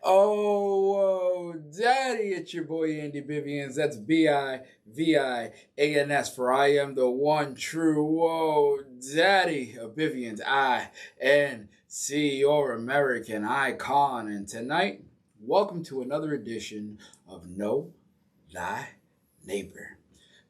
Oh, whoa, daddy, it's your boy Andy Bivians. That's Bivians, for I am the one true, whoa, daddy of Bivians. Your American icon. And tonight, welcome to another edition of Know Thy Neighbor.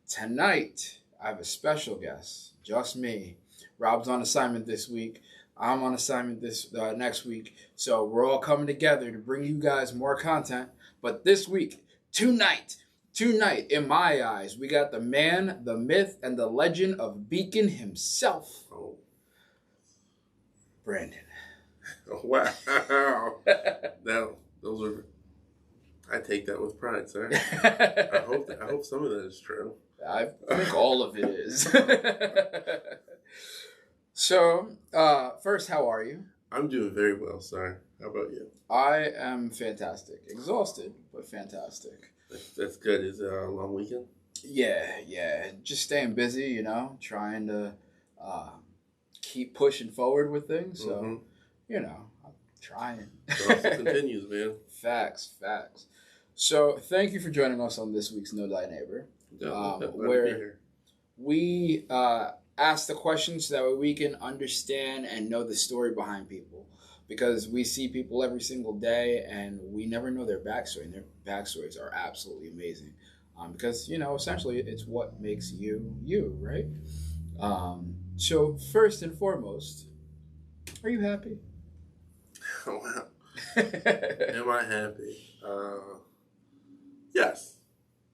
Tonight, I have a special guest, just me. Rob's on assignment this week. I'm on assignment this next week. So we're all coming together to bring you guys more content. But this week, tonight, in my eyes, we got the man, the myth, and the legend of Beacon himself. Oh. Brandon. Oh, wow. I take that with pride, sir. I hope some of that is true. I think all of it is. So, first, how are you? I'm doing very well, sir. How about you? I am fantastic. Exhausted, but fantastic. That's good. Is it a long weekend? Yeah. Just staying busy, trying to keep pushing forward with things. So, I'm trying. It also continues, man. Facts. So, thank you for joining us on this week's Know Thy Neighbor. Where we ask the questions so that way we can understand and know the story behind people. Because we see people every single day and we never know their backstory. And their backstories are absolutely amazing. Because, essentially it's what makes you, you, right? So first and foremost, are you happy? Oh, wow. Am I happy? Yes.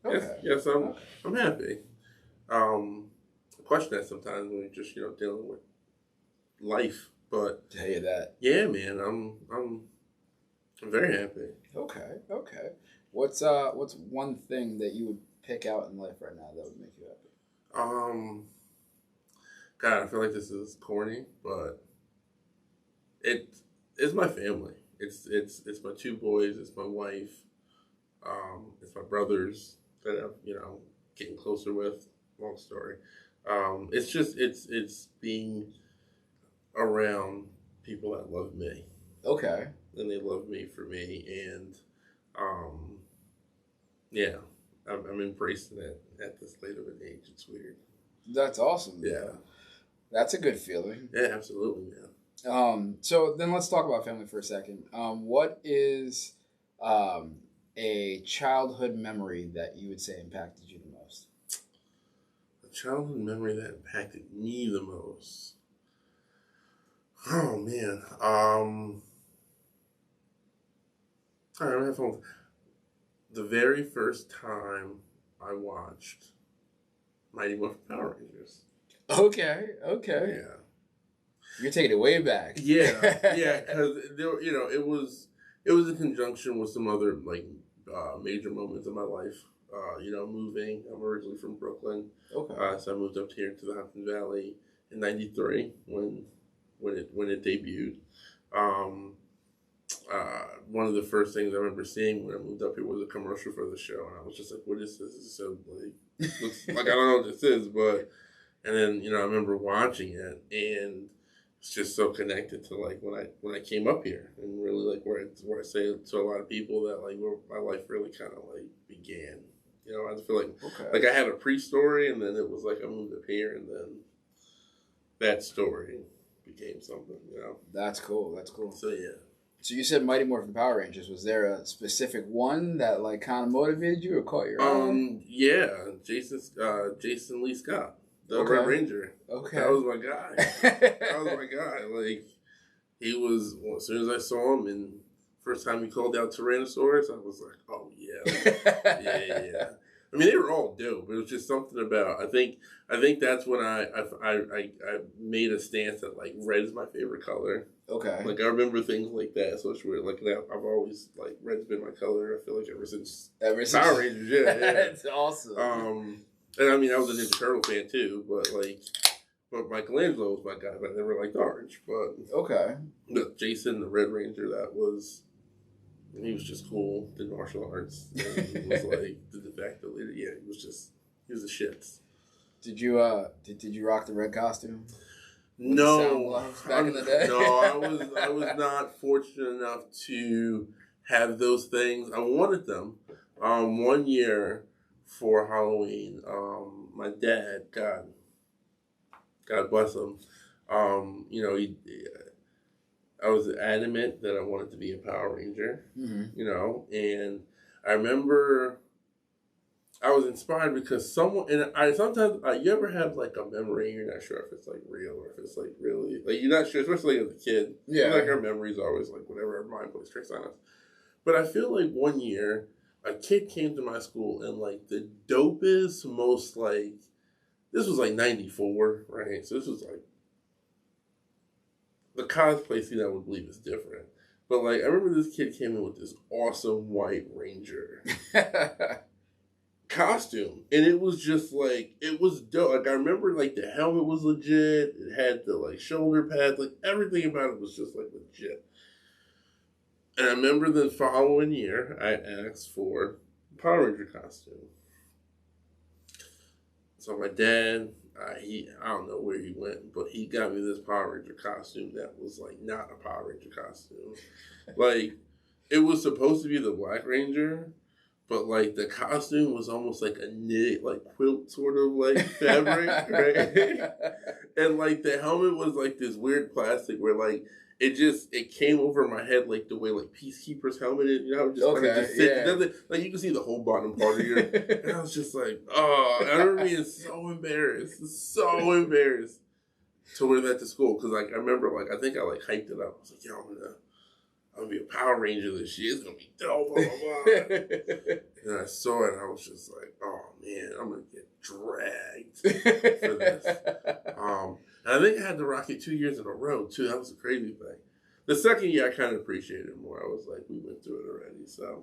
Okay. Yes, I'm happy. I question that sometimes when you're just, dealing with life. But tell you that. Yeah, man, I'm very happy. Okay. What's one thing that you would pick out in life right now that would make you happy? God, I feel like this is corny, but it's my family. It's my two boys, it's my wife, it's my brothers that I'm getting closer with. Long story. It's being around people that love me. Okay. And they love me for me, and yeah, I'm embracing it at this late of an age. It's weird. That's awesome. Yeah. That's a good feeling. Yeah, absolutely, man. So then let's talk about family for a second. What is a childhood memory that you would say impacted you the most? A childhood memory that impacted me the most. Oh, man. All right, I'm having the very first time I watched Mighty Morphin Power Rangers. Okay. Yeah. You're taking it way back. Yeah, because it was in conjunction with some other major moments in my life. Moving. I'm originally from Brooklyn. Okay. So I moved up here to the Hudson Valley in '93 when it debuted. One of the first things I remember seeing when I moved up here was a commercial for the show, and I was just like, "What is this? It's so looks like I don't know what this is." But and then I remember watching it, and it's just so connected to when I came up here, and really where I say to a lot of people that where my life really kind of began. I feel like I had a pre-story, and then it was I moved up here, and then that story became something. That's cool. So yeah. So you said Mighty Morphin Power Rangers. Was there a specific one that kind of motivated you or caught your eye? Yeah, Jason Lee Scott, the Red Ranger. Okay, that was my guy. He was as soon as I saw him, and first time he called out Tyrannosaurus, I was like, oh yeah, yeah. I mean, they were all dope. It was just something about. I think that's when I made a stance that red is my favorite color. Okay. I remember things like that. So it's weird. Now I've always red's been my color. I feel ever since Power Rangers. Yeah. That's awesome. And I mean I was a Ninja Turtle fan too, but Michelangelo was my guy. But I never liked orange. But okay. But Jason, the Red Ranger, he was just cool. Did martial arts. He was the de facto leader. Yeah, he was the shits. Did you rock the red costume? No, back in the day. No, I was not fortunate enough to have those things. I wanted them. One year for Halloween, my dad, God bless him, I was adamant that I wanted to be a Power Ranger, and I remember I was inspired because someone, and I sometimes, you ever have like a memory, you're not sure if it's like real or if it's like really, like you're not sure, especially as a kid. Yeah. Like our memories always like whatever our mind plays tricks on us. But I feel like one year, a kid came to my school and like the dopest, most like, this was like 94, right? So this was like, the cosplay scene I would believe is different. But like, I remember this kid came in with this awesome white Ranger costume. And it was just like, it was dope. Like, I remember like the helmet was legit. It had the like shoulder pads. Like everything about it was just like legit. And I remember the following year, I asked for a Power Ranger costume. So my dad, I don't know where he went, but he got me this Power Ranger costume that was like not a Power Ranger costume. Like, it was supposed to be the Black Ranger, but like the costume was almost like a knit, like quilt sort of like fabric, right? And like the helmet was like this weird plastic where like it came over my head like the way like Peacekeeper's helmet is, just kind of just sit. Yeah. It doesn't, like you can see the whole bottom part of your, and I was just like, oh, I remember being so embarrassed to wear that to school. Cause like, I remember like, I think I like hyped it up. I was like, yo, I'm gonna be a Power Ranger this year. It's gonna be dope, blah, blah, blah. And I saw it and I was just like, oh man, I'm gonna get dragged for this. And I think I had to rock it 2 years in a row, too. That was a crazy thing. The second year, I kind of appreciated it more. I was like, we went through it already, so.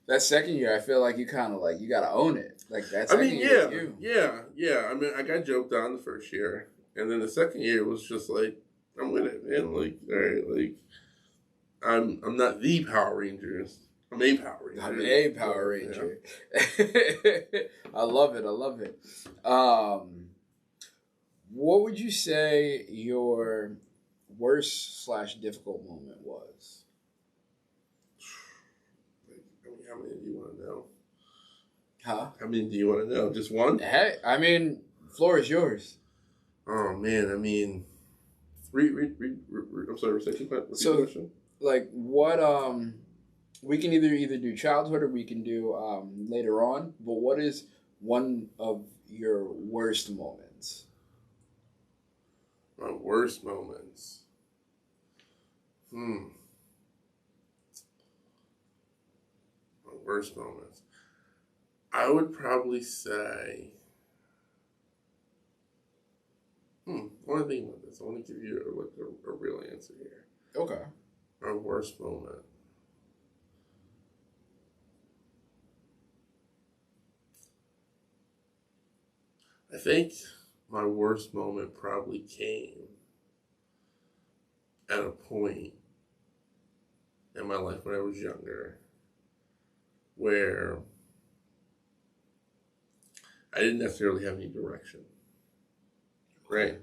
That second year, I feel like you kind of like, you got to own it. Like, that second year is you. Yeah. I mean, I got joked on the first year. And then the second year was just like, I'm with it, man. Like, all right, like, I'm not the Power Rangers. I'm a Power Ranger. I'm a Power Ranger. Yeah. I love it. What would you say your worst/difficult moment was? I mean, how many do you want to know? Huh? How many do you want to know? Just one? Hey, I mean, floor is yours. Oh, man. I mean, I'm sorry, repeat the question. Like, what, we can either do childhood or we can do later on, but what is one of your worst moments? My worst moments. My worst moments. I would probably say. I want to think about this. I want to give you a real answer here. Okay. My worst moment. I think my worst moment probably came at a point in my life when I was younger where I didn't necessarily have any direction. Right?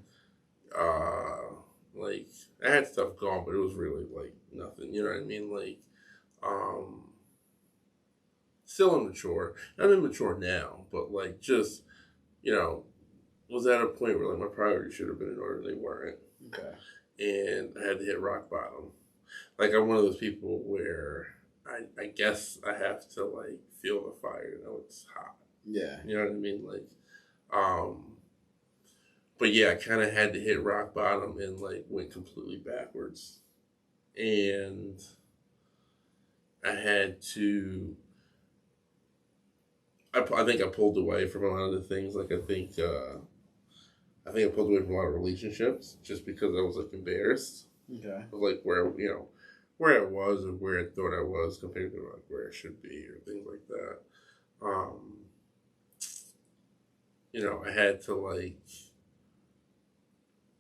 Like, I had stuff going, but it was really, like, nothing. You know what I mean? Like, still immature. I'm immature now, but, like, just, was at a point where, like, my priorities should have been in order. They weren't. Okay. And I had to hit rock bottom. Like, I'm one of those people where I guess I have to, like, feel the fire. It's hot. Yeah. You know what I mean? Like, but yeah, I kind of had to hit rock bottom and like went completely backwards. And I had to, I think I pulled away from a lot of the things. Like, I think I pulled away from a lot of relationships just because I was like embarrassed. Okay. Of like where I was or where I thought I was compared to like where I should be or things like that.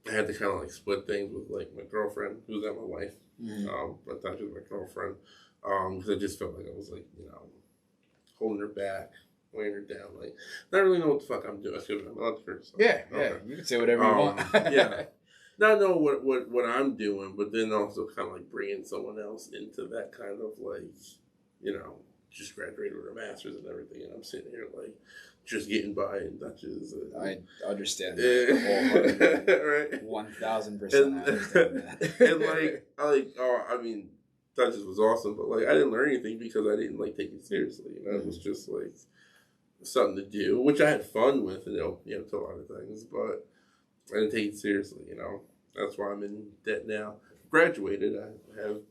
I had to kind of like split things with like my girlfriend, who's not my wife. Mm-hmm. I thought she was my girlfriend. Because I just felt like I was like, holding her back, weighing her down. Like, not really know what the fuck I'm doing. I'm allowed to curse. Yeah, okay. You can say whatever you want. not know what I'm doing, but then also kind of like bringing someone else into that kind of like, you know, just graduated with a master's and everything, and I'm sitting here like just getting by in Dutchess. I understand that right? 1,000%. I understand that. And I mean, Dutchess was awesome, but like I didn't learn anything because I didn't like take it seriously. You know, it was just like something to do, which I had fun with, and it opened me up to a lot of things, but I didn't take it seriously. You know, that's why I'm in debt now. Graduated, I have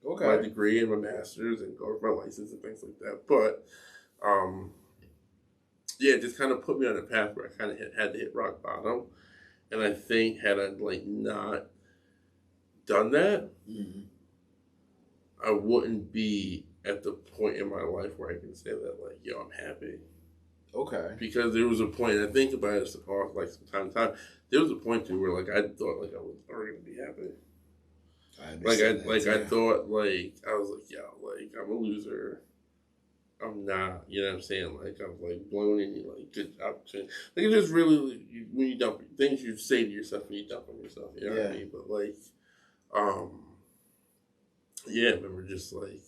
my degree and my master's and go for my license and things like that. But yeah, it just kind of put me on a path where I kind of had to hit rock bottom. And I think had I like not done that, I wouldn't be at the point in my life where I can say that like, yo, I'm happy. Okay. Because there was a point, I think about it like from time to time, there was a point to where like I thought like I was never gonna be happy. I thought like I was like, yo, like I'm a loser. I'm not, you know what I'm saying? Like I'm like blown in, like good opportunity. Like it just really when you dump things you say to yourself when you dump on yourself, you know what I mean? But like, yeah, I remember just like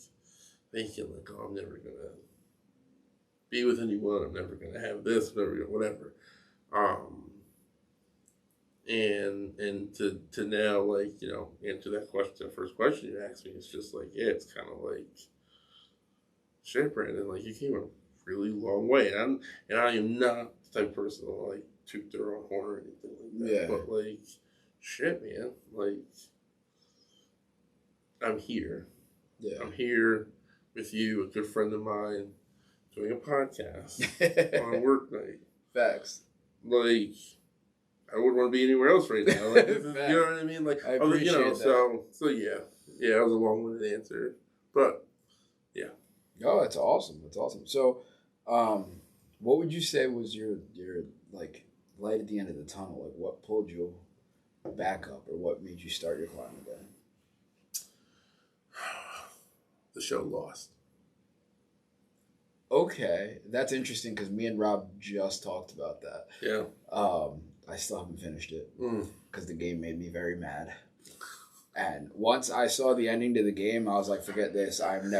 thinking like, oh, I'm never gonna be with anyone. I'm never gonna have this, whatever. And to now like, you know, answer that question, the first question you asked me, it's just like, yeah, it's kind of like, shit, Brandon, like you came a really long way, and I am not the type of person to like toot their own horn or anything like that. Yeah. But like, shit, man, like I'm here. Yeah. I'm here with you, a good friend of mine, doing a podcast on a work night. Facts. Like, I wouldn't want to be anywhere else right now. Like, you know what I mean? Like, I appreciate that. So yeah, that was a long-winded answer, but yeah. Oh, that's awesome. That's awesome. So, what would you say was your like light at the end of the tunnel? Like, what pulled you back up, or what made you start your climb again? The show Lost. Okay, that's interesting because me and Rob just talked about that. Yeah. I still haven't finished it because the game made me very mad. And once I saw the ending to the game, I was like, forget this. I'm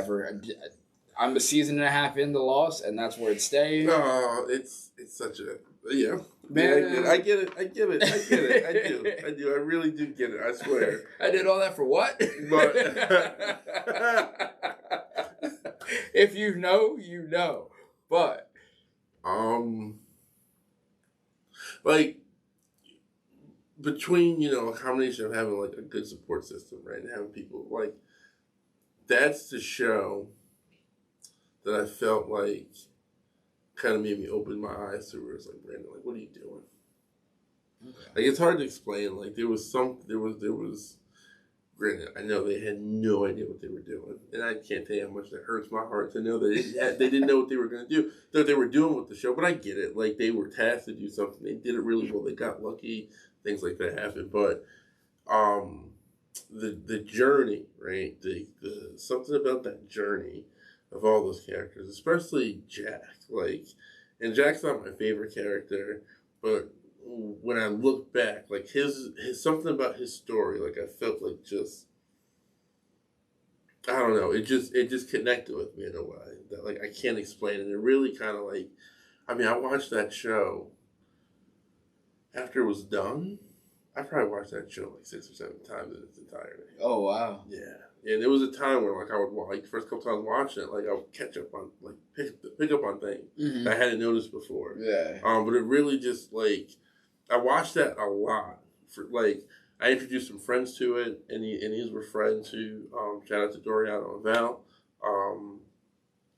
a season and a half in the Lost, and that's where it's staying. Oh, it's such a man. Yeah, I get it. I do. I really do get it. I swear. I did all that for what? But if you know, you know. But like between, you know, a combination of having like a good support system, right, and having people like that's the show that I felt like kind of made me open my eyes to where it's like, Brandon, like, what are you doing? Okay. Like, it's hard to explain. Like, there was granted, I know they had no idea what they were doing. And I can't tell you how much that hurts my heart to know that they didn't know what they were going to do, that they were doing with the show. But I get it. Like, they were tasked to do something. They did it really well. They got lucky. Things like that happened. But the journey, right? The something about that journey of all those characters, especially Jack. Like, and Jack's not my favorite character, but when I look back, like his something about his story, like I felt like just, I don't know, it just connected with me in a way that like I can't explain it. It really kind of like, I mean, I watched that show after it was done. I probably watched that show like 6 or 7 times in its entirety. Oh wow! Yeah, and there was a time where like I would like first couple times watching it, like I would catch up on like pick up on things that I hadn't noticed before. Yeah. But it really just like I watched that a lot. For like I introduced some friends to it, and these were friends who shout out to Doriano and Val.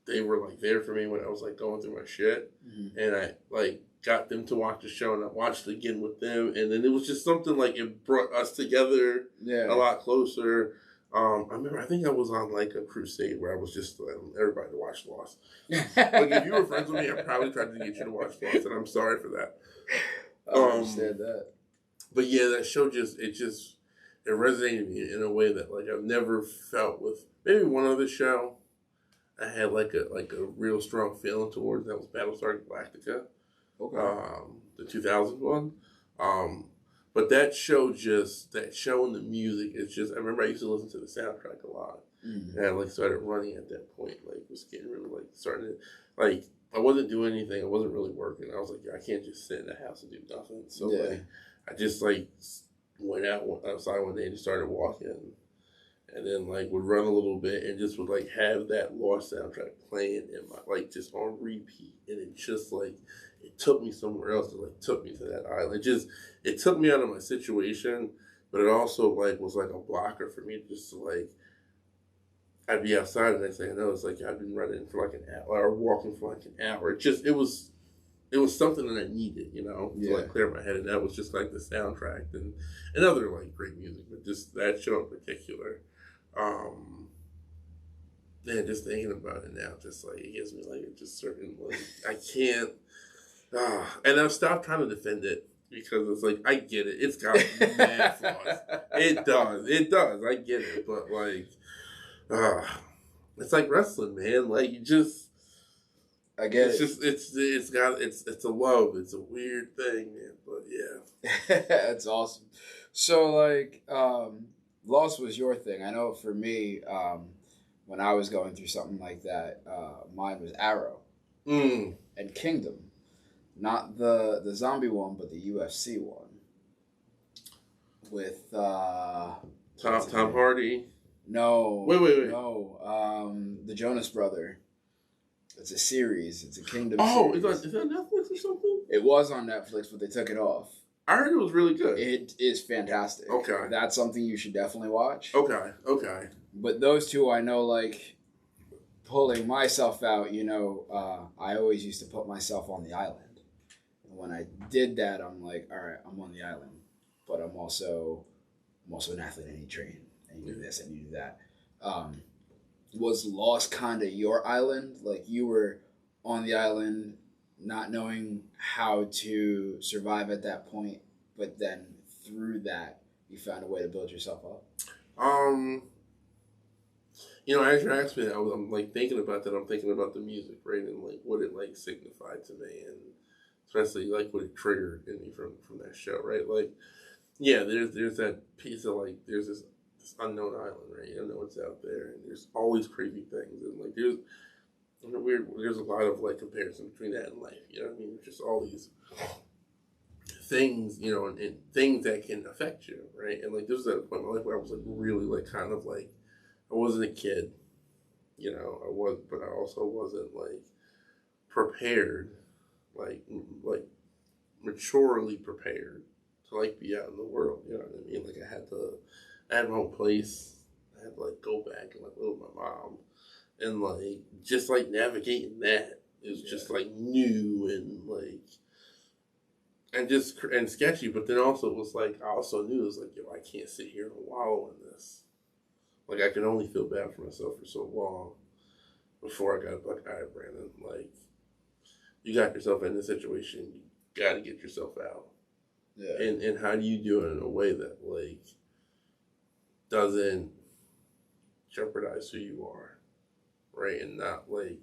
They were like there for me when I was like going through my shit, and I like got them to watch the show, and I watched it again with them, and then it was just something like it brought us together a lot closer. I remember, I think I was on like a crusade where I was just everybody to watch Lost. Like if you were friends with me, I probably tried to get you to watch Lost, and I'm sorry for that. I understand that. But yeah, that show it resonated me in a way that like I've never felt with maybe one other show. I had like a real strong feeling towards, that was Battlestar Galactica. Okay. The 2000 one. But that show and the music is just, I remember I used to listen to the soundtrack a lot. Mm-hmm. And I like started running at that point, like was getting really like starting to, like I wasn't doing anything, I wasn't really working. I was like, I can't just sit in the house and do nothing. So like I just like went outside one day and just started walking. And then like would run a little bit and just would like have that Lost soundtrack playing in my like just on repeat, and it just like it took me somewhere else. It like took me to that island. It took me out of my situation, but it also like was like a blocker for me just to like I'd be outside the next thing I know it's like I've been running for like an hour or walking for like an hour. It was something that I needed, to like clear my head, and that was just like the soundtrack and other like great music, but just that show in particular. Just thinking about it now, just like it gives me like a just certain like I can't, and I've stopped trying to defend it because it's like I get it, it's got mad flaws. It does, I get it, but like, it's like wrestling, man. Like you just, I get it. It's a love. It's a weird thing, man. But yeah, that's awesome. So like, Lost was your thing. I know for me, when I was going through something like that, mine was Arrow and Kingdom, not the zombie one, but the UFC one with Tom Hardy. No, wait. No, the Jonas Brother. It's a series. It's a Kingdom. Oh, series. Is that Netflix or something? It was on Netflix, but they took it off. I heard it was really good. It is fantastic. Okay. That's something you should definitely watch. Okay. But those two, I know, like, pulling myself out, I always used to put myself on the island. And when I did that, I'm like, all right, I'm on the island. But I'm also an athlete. I need to train. I need to do this. I need to do that. Was Lost kind of your island? Like, you were on the island not knowing how to survive at that point, but then through that, you found a way to build yourself up? As you asked me, I'm like thinking about that. I'm thinking about the music, right, and like what it like signified to me, and especially like what it triggered in me from that show, right? Like, yeah, there's that piece of like there's this unknown island, right? You don't know what's out there, and there's always crazy things, and like there's a lot of like comparison between that and life. You know what I mean? Just all these things, and things that can affect you, right? And like this was at a point in my life where I was like really like kind of like I wasn't a kid, I was, but I also wasn't like prepared, like maturely prepared to like be out in the world. You know what I mean? Like I had my own place. I had to like go back and like live with my mom. And like just like navigating that is just like new and like and sketchy, but then also it was like I also knew it was like, yo, I can't sit here and wallow in this. Like I could only feel bad for myself for so long before I got like, all right, Brandon, like you got yourself in this situation, you gotta get yourself out. Yeah. And how do you do it in a way that like doesn't jeopardize who you are? Right, and not like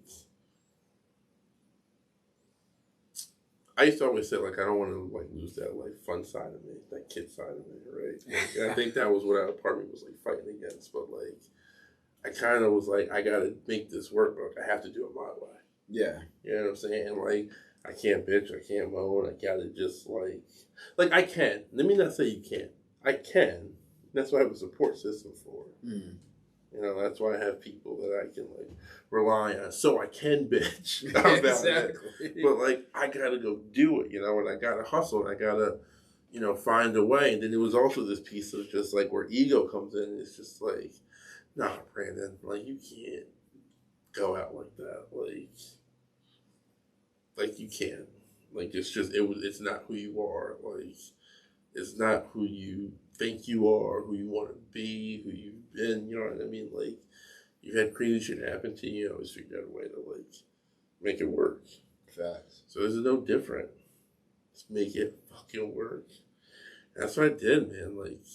I used to always say like I don't want to like lose that like fun side of me, that kid side of me, right? Like, and I think that was what part of me was like fighting against, but like I kind of was like I gotta make this work, but I have to do it my way. Yeah, you know what I'm saying? And like I can't bitch, I can't moan, I gotta just like I can. Let me not say you can't. I can. That's what I have a support system for. Mm. That's why I have people that I can like rely on, so I can bitch about exactly. it. But like I gotta go do it, and I gotta hustle, and I gotta, find a way. And then there was also this piece of just like where ego comes in. It's just like, nah, Brandon, like you can't go out like that, like you can't, like it's not who you are, like it's not who you think you are, who you want to be, who you've been, you know what I mean? Like, you've had crazy shit happen to you, always figure out a way to, like, make it work. Facts. So this is no different. Just make it fucking work. And that's what I did, man. Like,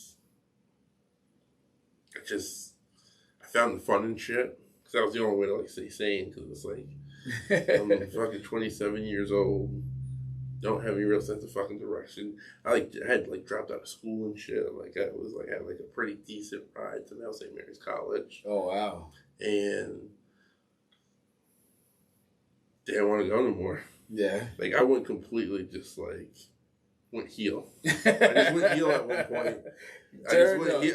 I found the fun in shit. Because that was the only way to, like, stay sane. Because it's like, I'm fucking 27 years old. don't have any real sense of fucking direction. I had dropped out of school and shit. Like I had a pretty decent ride to Mount St. Mary's College. Oh wow. And didn't want to go no more. Yeah. Like I went completely just went heel. I just went heel at one point. I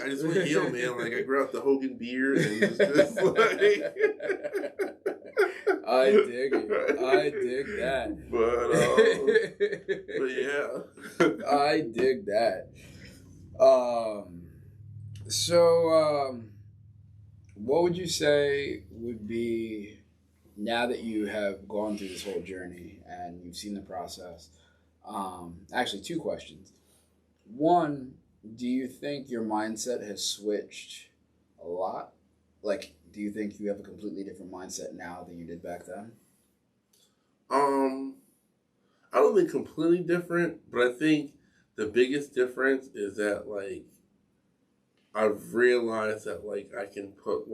just went heel, man. Like I grew out the Hogan beard and was just like. I dig that. But yeah. I dig that. What would you say would be, now that you have gone through this whole journey and you've seen the process, actually 2 questions. One, do you think your mindset has switched a lot? Like, do you think you have a completely different mindset now than you did back then? I don't think completely different, but I think the biggest difference is that I've realized that I can put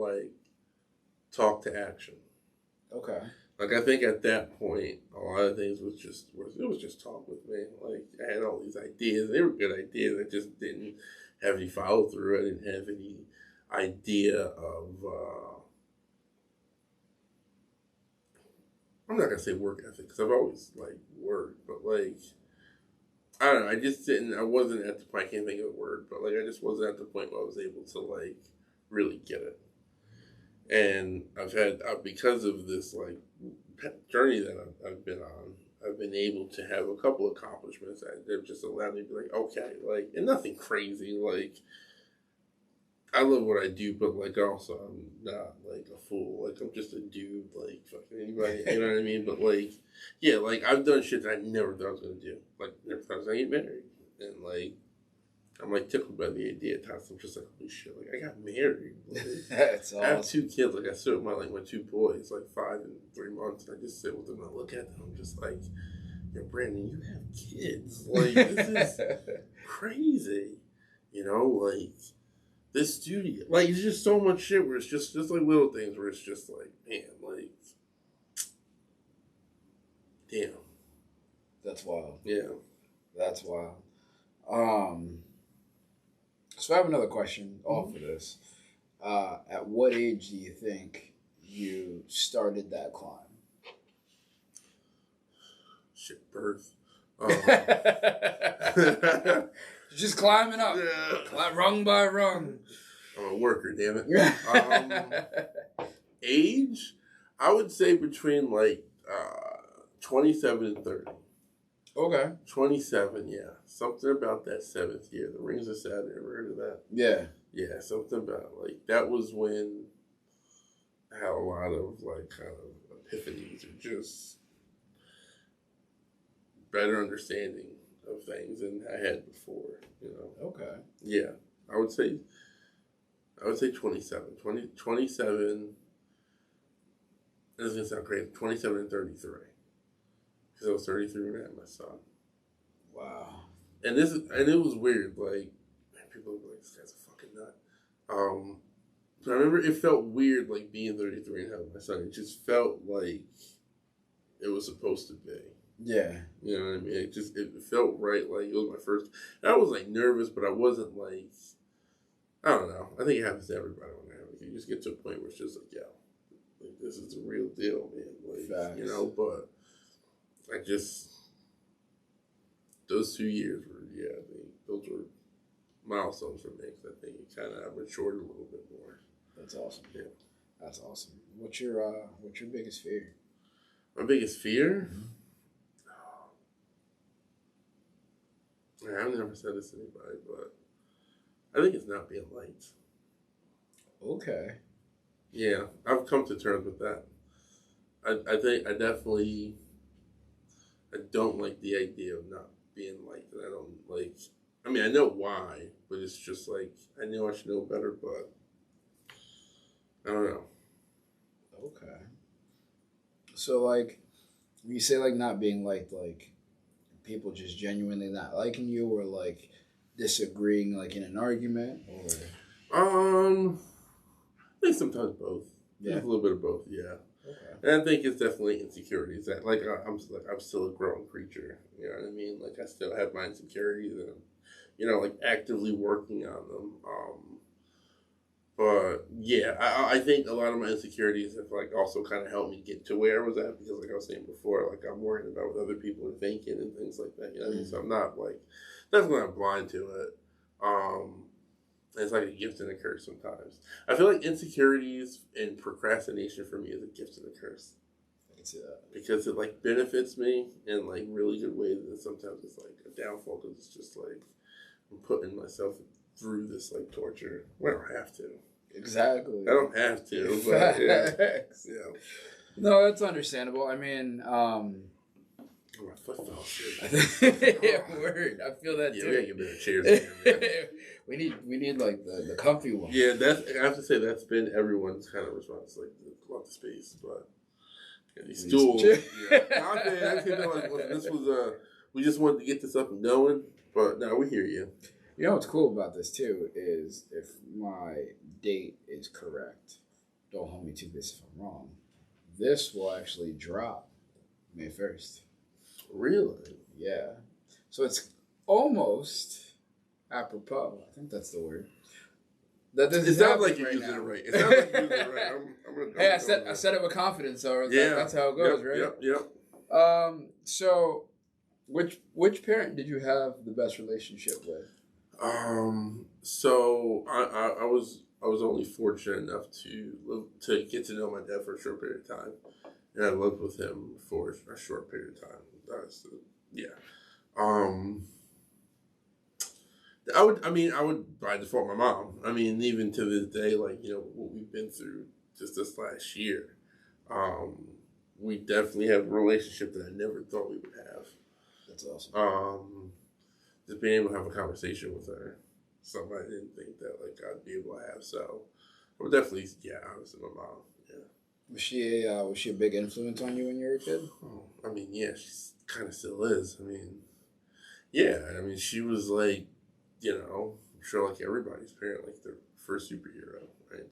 talk to action. Okay. I think at that point, a lot of things was just talk with me. I had all these ideas. They were good ideas. I just didn't have any follow through. I didn't have any idea of. I'm not gonna say work ethic because I've always worked, but I don't know. I just didn't. I wasn't at the point. I can't think of a word, but I just wasn't at the point where I was able to really get it. And I've had because of this journey that I've been on, I've been able to have a couple accomplishments that have just allowed me to be okay, and nothing crazy. I love what I do, but also I'm not a fool. I'm just a dude, fucking anybody. You know what I mean? But yeah, I've done shit that I never thought I was gonna do. Never thought I was gonna get married, and I'm tickled by the idea at times. I'm just holy shit, I got married. That's awesome. I have 2 kids. I sit with my 2 boys, 5 and 3 months, and I just sit with them and I look at them. I'm just yo, Brandon, you have kids. This is crazy. You know, this studio. It's just so much shit where it's just little things where it's just man, damn. That's wild. Yeah. That's wild. So I have another question off of this. At what age do you think you started that climb? Shit, birth. Just climbing up. Yeah. Rung by rung. I'm a worker, damn it. Age? I would say between 27 and 30. Okay. 27, yeah. Something about that 7th year. The Rings of Saturn. Ever heard of that? Yeah. Yeah, something about that was when I had a lot of kind of epiphanies or just better understanding of things than I had before, Okay. Yeah. I would say 27. 27, this is going to sound crazy, 27 and 33. Because I was 33 when I had my son. Wow. And it was weird. People were this guy's a fucking nut. But I remember it felt weird, being 33 and having my son. It just felt like it was supposed to be. Yeah. You know what I mean? It felt right. It was my first. And I was nervous, but I wasn't I don't know. I think it happens to everybody when they have it. You just get to a point where it's just yo, this is the real deal, man. Facts. But those 2 years were, those were milestones for me because I think it kind of matured a little bit more. That's awesome. Yeah. That's awesome. What's your biggest fear? My biggest fear? I've never said this to anybody, but I think it's not being liked. Okay. Yeah, I've come to terms with that. I think I don't like the idea of not being liked, and I don't I mean, I know why, but it's just I know I should know better, but I don't know. Okay. So when you say not being liked, people just genuinely not liking you, or disagreeing in an argument, or I think sometimes both. Yeah. Just a little bit of both, yeah. Okay. And I think it's definitely insecurities. That I'm still a growing creature. You know what I mean? Like I still have my insecurities, and actively working on them. But yeah, I think a lot of my insecurities have also kind of helped me get to where I was at, because I was saying before, I'm worried about what other people are thinking and things like that. You know what I mean? So I'm not definitely not blind to it. It's like a gift and a curse sometimes. I feel like insecurities and procrastination for me is a gift and a curse. I can see that. Because it benefits me in really good ways, and sometimes it's a downfall, because it's just I'm putting myself through this torture. I don't have to. Exactly. I don't have to, but yeah. No, that's understandable. I mean, my foot fell shit. Yeah, word. I feel that too. Yeah, we gotta get better chairs in here, man. we need the comfy one. Yeah, I have to say that's been everyone's kind of response, about the space, but these stools. Yeah. This was we just wanted to get this up and going, but no, we hear you. You know what's cool about this too is, if my date is correct, don't hold me to this if I'm wrong, this will actually drop May 1st. Really? Yeah. So it's almost apropos. I think that's the word. That doesn't sound like you're using it right. It sounds like you're using it right. Hey, I said it with confidence, so that's how it goes, right? Yep. So which parent did you have the best relationship with? So I was only fortunate enough to get to know my dad for a short period of time, and I lived with him for a short period of time. Yeah. I would by default my mom. I mean, even to this day, what we've been through just this last year, we definitely have a relationship that I never thought we would have. That's awesome. Just being able to have a conversation with her, something I didn't think that I'd be able to have. So, I'm definitely, obviously my mom. Yeah. Was she a big influence on you when you were a kid? Oh, I mean, yeah, she kind of still is. I mean, yeah, she was I'm sure everybody's parent, their first superhero, right?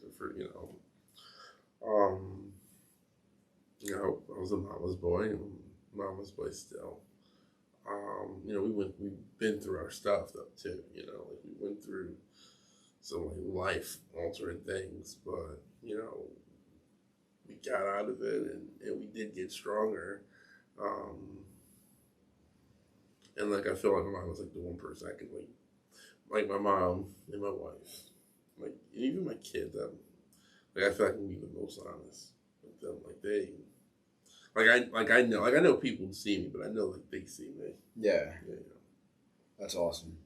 I was a mama's boy, and mama's boy still. We've been through our stuff though too. We went through some life altering things, but we got out of it, and we did get stronger. And I feel like my mom was the one person I could my mom and my wife, and even my kids. I feel like I can be the most honest with them. I know people see me, but I know they see me. Yeah. That's awesome.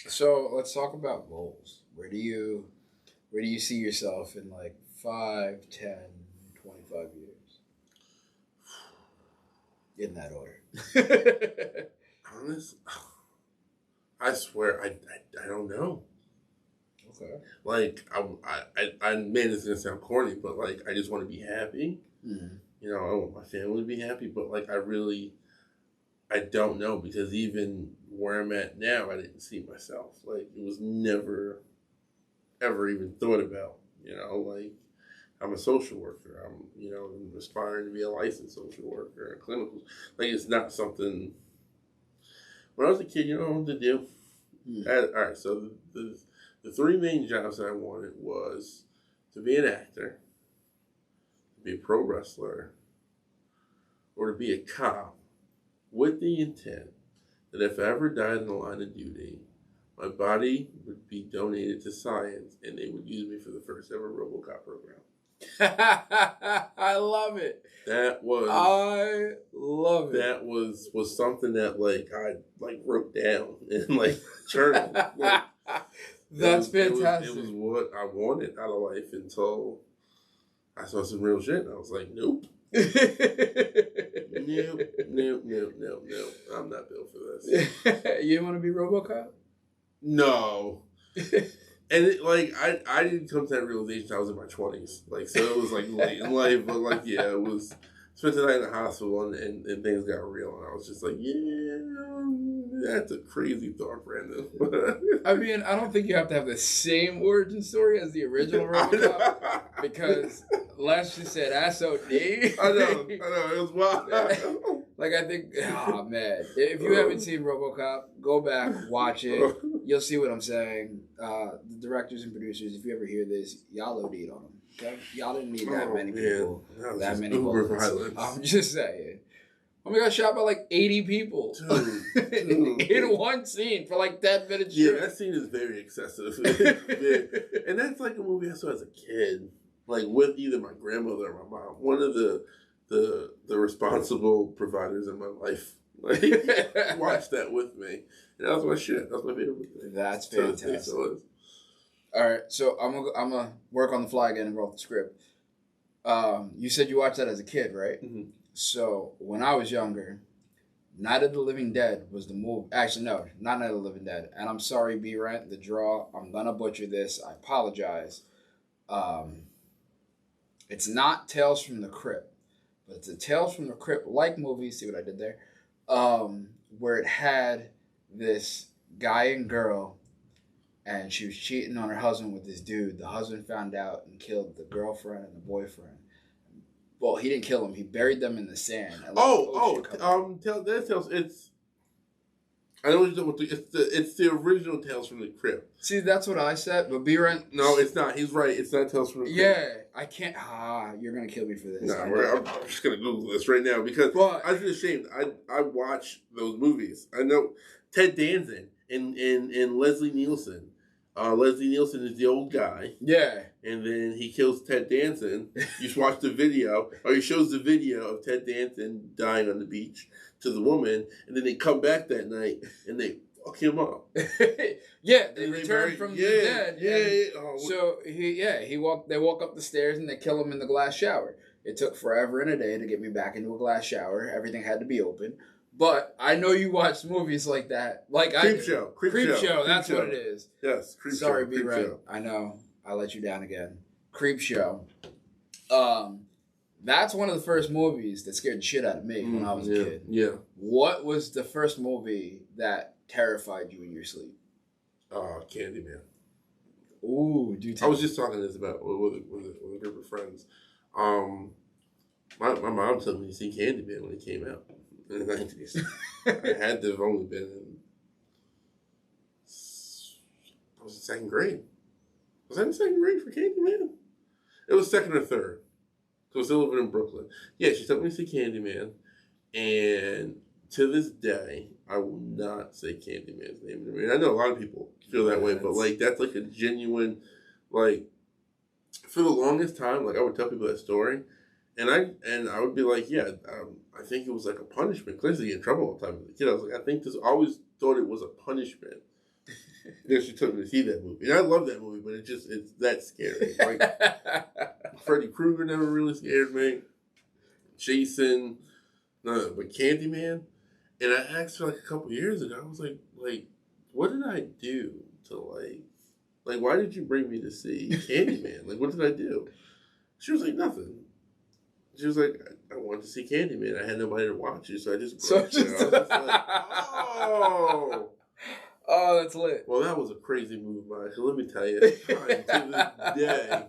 So let's talk about goals. Where do you see yourself in 5, 10, 25 years? In that order. Honest, I swear I don't know. Okay. I man, it's gonna sound corny, but I just want to be happy. Mm-hmm. I want my family to be happy, but I don't know, because even where I'm at now, I didn't see myself. It was never, ever even thought about. I'm a social worker. I'm aspiring to be a licensed social worker, a clinical. It's not something. When I was a kid, you know what to do. All right, so the three main jobs that I wanted was to be an actor, to be a pro wrestler, or to be a cop, with the intent that if I ever died in the line of duty, my body would be donated to science, and they would use me for the first ever RoboCop program. I love it. I love it. That was something that I wrote down in journal. That's fantastic. It was what I wanted out of life until I saw some real shit, and I was like, nope. Nope. I'm not built for this. You didn't want to be RoboCop? No. And I didn't come to that realization until I was in my 20s. So it was late in life, but it was spent the night in the hospital, and things got real, and I was just like, yeah, that's a crazy thought, Brandon. I mean, I don't think you have to have the same origin story as the original RoboCop, because let's just say that's OD. I know, it was wild. Like, I think, oh man, if you haven't seen RoboCop, go back, watch it. You'll see what I'm saying. The directors and producers, if you ever hear this, y'all OD'd on them. Okay, y'all didn't need that many people, that many bullets. I'm just saying. Oh my God, shot by like 80 people in one scene for like 10 minutes. Yeah, that scene is very excessive. And that's like a movie I saw as a kid, like with either my grandmother or my mom. One of the responsible providers in my life. Like, watched that with me. And that was my shit. That was my favorite thing. That's fantastic. All right, so I'm gonna work on the fly again and wrote the script. You said you watched that as a kid, right? Mm-hmm. So when I was younger, Night of the Living Dead was the movie. Actually, no, not Night of the Living Dead. And I'm sorry, B Rent, the draw. I'm gonna butcher this. I apologize. It's not Tales from the Crypt, but it's a Tales from the Crypt like movie. See what I did there? Where it had this guy and girl, and she was cheating on her husband with this dude. The husband found out and killed the girlfriend and the boyfriend. Well, he didn't kill them. He buried them in the sand. It's. I know what you're talking about. It's the original Tales from the Crypt. See, that's what I said, but B-Rent... No, it's not. He's right. It's not Tales from the Crypt. Yeah, I can't... you're going to kill me for this. No, I'm just going to Google this right now because I was ashamed. I watch those movies. I know Ted Danson and Leslie Nielsen. Leslie Nielsen is the old guy. Yeah. And then he kills Ted Danson. You just watch the video, or he shows the video of Ted Danson dying on the beach to the woman, and then they come back that night and they fuck him up. Yeah, they return from the dead. Yeah. So they walk up the stairs and they kill him in the glass shower. It took forever and a day to get me back into a glass shower. Everything had to be open. But I know you watched movies like that. Like Creep Show. That's what it is. Yes, Creep Show. Sorry, B-Red. I know. I let you down again. Creep Show. That's one of the first movies that scared the shit out of me when I was a kid. Yeah. What was the first movie that terrified you in your sleep? Candyman. Ooh, do tell I was just talking this about with a group of friends. My mom took me to see Candyman when it came out in the 90s. I had to have only been in... I was in second grade. Was I in second grade for Candyman? It was second or third. So I was still living in Brooklyn. Yeah, she took me to see Candyman. And to this day, I will not say Candyman's name. I mean, I know a lot of people feel that way, but like that's like a genuine, like, for the longest time, like I would tell people that story. And I would be like, yeah, I think it was like a punishment. Because I used to get in trouble all the time as a kid. I was like, I always thought it was a punishment. Then she took me to see that movie. And I love that movie, but it's that scary. Like, Freddy Krueger never really scared me. Jason, no, but Candyman. And I asked her like a couple years ago, I was like, what did I do to like, why did you bring me to see Candyman? Like, what did I do? She was like, nothing. She was like, I wanted to see Candyman. I had nobody to watch it, so I just brought it. I was just like, oh. Oh, that's lit. Well, that was a crazy move, Michael. Let me tell you. I'm to this day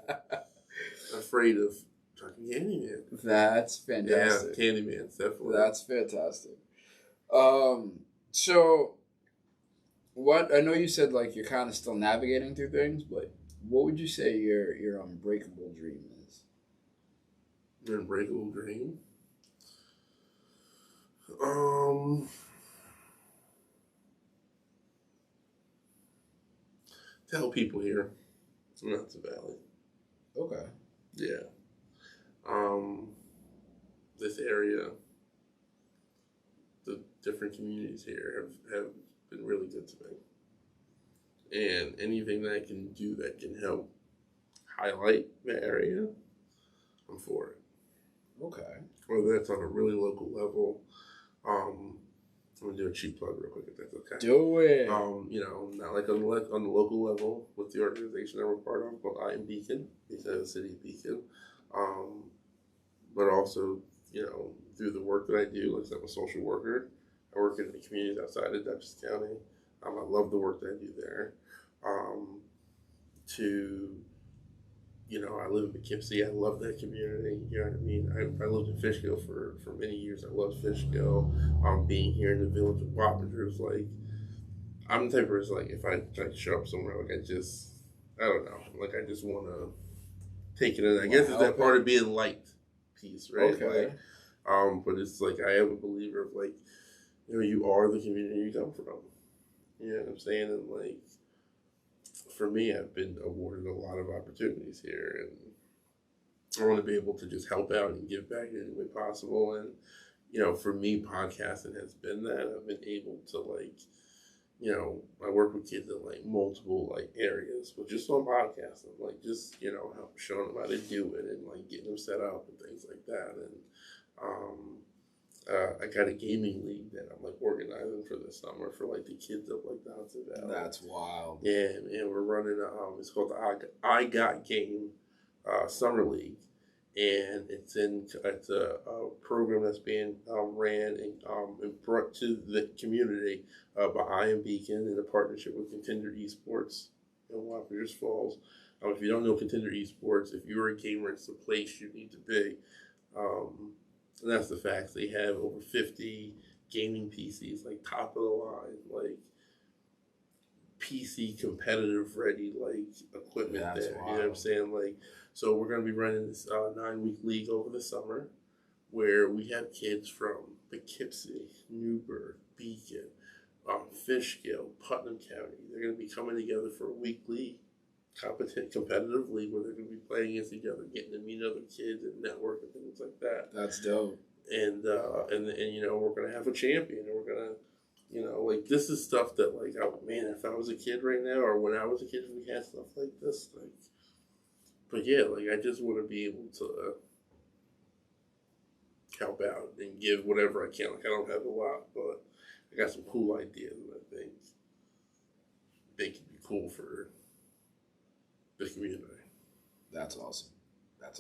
afraid of fucking Candyman. That's fantastic. Yeah, Candyman, definitely. That's fantastic. So, what, I know you said like you're kind of still navigating through things, but what would you say your unbreakable dream is? Your unbreakable dream? Tell people here I'm not the valley. Okay. Yeah. This area, the different communities here have been really good to me. And anything that I can do that can help highlight the area, I'm for it. Okay. Whether that's on a really local level, I'm gonna do a cheap plug real quick if that's okay. Do it. Not like on the local level with the organization that we're part of called iambeacon, because of the city of Beacon. But also, through the work that I do. Like I'm a social worker. I work in the communities outside of Dutchess County. I love the work that I do there. I live in Poughkeepsie. I love that community. You know what I mean? I lived in Fishkill for many years. I love Fishkill. Being here in the village of Wappinger is like, I'm the type of person, like, if I show up somewhere, like, I don't know. Like, I just want to take it in. I guess it's that part of being liked piece, right? Okay. Like, but it's like, I am a believer of, like, you are the community you come from. You know what I'm saying? And, like, for me, I've been awarded a lot of opportunities here, and I want to be able to just help out and give back in any way possible. And, for me, podcasting has been that. I've been able to, like, I work with kids in, like, multiple, like, areas, but just on podcasting, like, just, help showing them how to do it and, like, getting them set up and things like that. And, I got a gaming league that I'm, like, organizing for this summer for, like, the kids of, like, Johnson Valley. That's wild. Yeah, and we're running it's called the I Got Game Summer League, and it's a program that's being ran and brought to the community by iambeacon in a partnership with Contender Esports in Wappinger Falls. If you don't know Contender Esports, if you're a gamer, it's the place you need to be. And that's the facts. They have over 50 gaming PCs, like top of the line, like PC competitive ready, like equipment there. Wild. You know what I'm saying? Like, so we're going to be running this 9-week league over the summer where we have kids from Poughkeepsie, Newburgh, Beacon, Fishkill, Putnam County. They're going to be coming together for a weekly competitive league where they're going to be playing against each other, getting to meet other kids and network and things like that. That's dope. And we're going to have a champion, and we're going to, like, this is stuff that, like, man, if I was a kid right now, or when I was a kid, we had stuff like this, like, but yeah, like, I just want to be able to help out and give whatever I can. Like, I don't have a lot, but I got some cool ideas, and I think they could be cool for the community. That's awesome.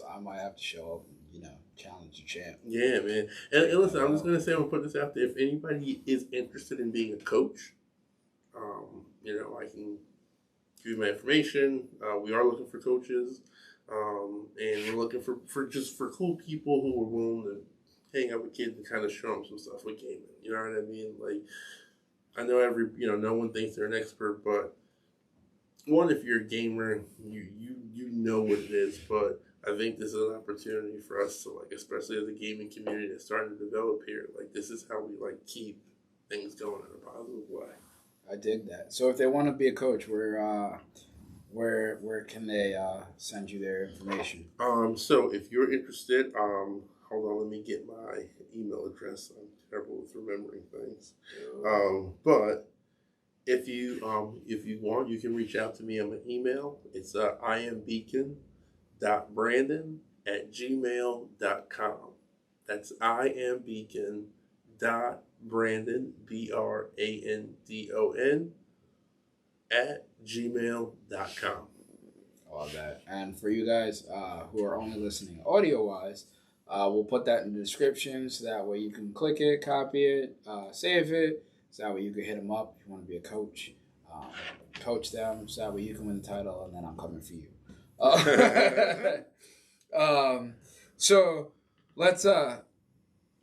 I might have to show up and, challenge the champ. Yeah, man. And listen, I'm just going to say, I'm going to put this out there. If anybody is interested in being a coach, I can give you my information. We are looking for coaches. And we're looking for cool people who are willing to hang out with kids and kind of show them some stuff with gaming. You know what I mean? Like, I know no one thinks they're an expert, but one, if you're a gamer, you know what it is, but I think this is an opportunity for us to, like, especially as a gaming community that's starting to develop here, like, this is how we, like, keep things going in a positive way. I dig that. So if they want to be a coach, where can they send you their information? So if you're interested, hold on, let me get my email address. I'm terrible with remembering things. But if you want, you can reach out to me on my email. It's iambeacon.brandon@gmail.com. That's iambeacon.brandon, BRANDON, @gmail.com. I love that. And for you guys who are only listening audio-wise, we'll put that in the description so that way you can click it, copy it, save it, so that way you can hit them up if you want to be a coach. Coach them so that way you can win the title, and then I'm coming for you. So let's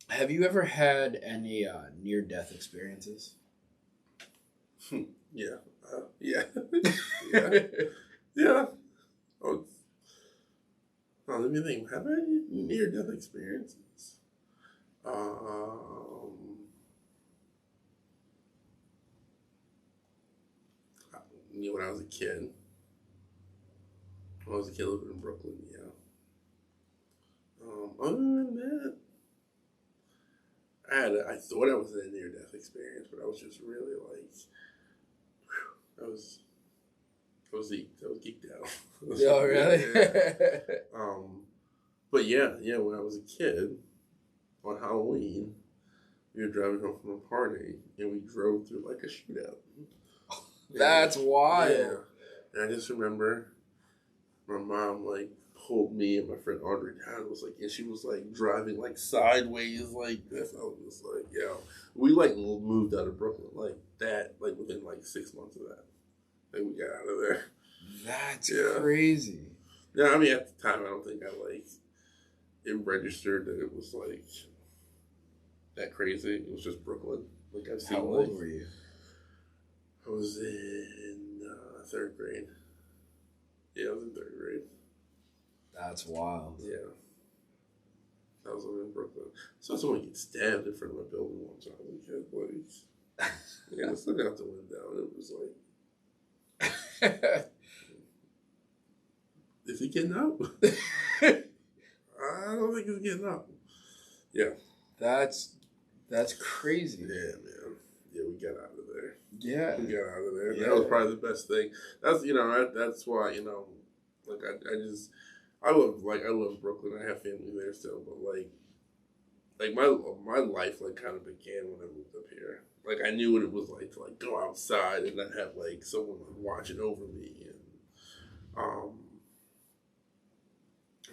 have you ever had any near-death experiences? Yeah. Yeah. Yeah. Oh, let me think. Have I had any near-death experiences? When I was a kid. When I was a kid living in Brooklyn, yeah. Other than that, I thought I was in a near-death experience, but I was just really like, I was geeked out. Oh, really? Yeah. But yeah, when I was a kid, on Halloween, we were driving home from a party, and we drove through like a shootout. That's wild. Yeah. And I just remember my mom, like, pulled me and my friend Audrey down. It was like, and she was like driving like sideways like this. I was just like, yo, we like moved out of Brooklyn like that, like within like 6 months of that. Like we got out of there. That's crazy. Yeah, I mean at the time I don't think I like it registered that it was like that crazy. It was just Brooklyn. Like I've seen. How old were you? I was in 3rd grade. Yeah, I was in 3rd grade. That's wild. Yeah. I was living in Brooklyn. So someone get stabbed in front of my building one time. Like, yeah, let's look out the window. And it was like, is he getting up? I don't think he's getting up. Yeah. That's crazy. Yeah, man. Yeah, we got out of there. Yeah. We got out of there. Yeah. That was probably the best thing. That's, that's why, like I love Brooklyn. I have family there still, but like my life like kind of began when I moved up here. Like I knew what it was like to like go outside and not have like someone like watching over me, and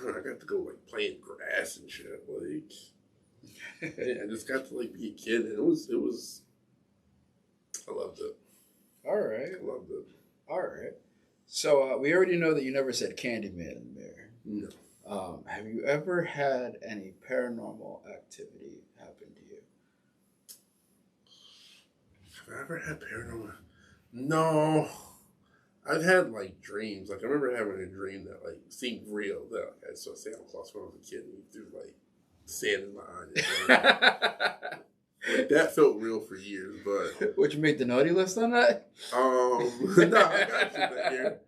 I got to go like play in grass and shit. Like I just got to like be a kid, and it was. I loved it. All right. I loved it. All right. So we already know that you never said Candyman in the mirror. No. Have you ever had any paranormal activity happen to you? Have I ever had paranormal? No. I've had like dreams. Like I remember having a dream that like seemed real. That like, I saw Santa Claus when I was a kid, and he threw like sand in my eye. Like that felt real for years, but Would you make the naughty list on that? no, I got you that here.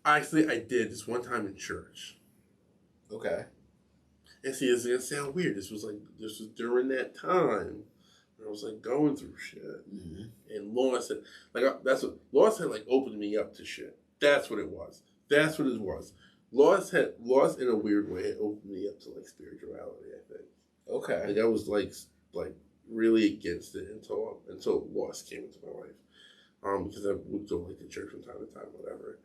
Actually, I did this one time in church. Okay. And see, it's gonna sound weird. This was during that time. I was like going through shit, and Lord said, Lord had like opened me up to shit. That's what it was. That's what it was. Lost in a weird way had opened me up to like spirituality, I think. Okay. Like I was like really against it until Lost came into my life. Because I would go like to church from time to time, whatever.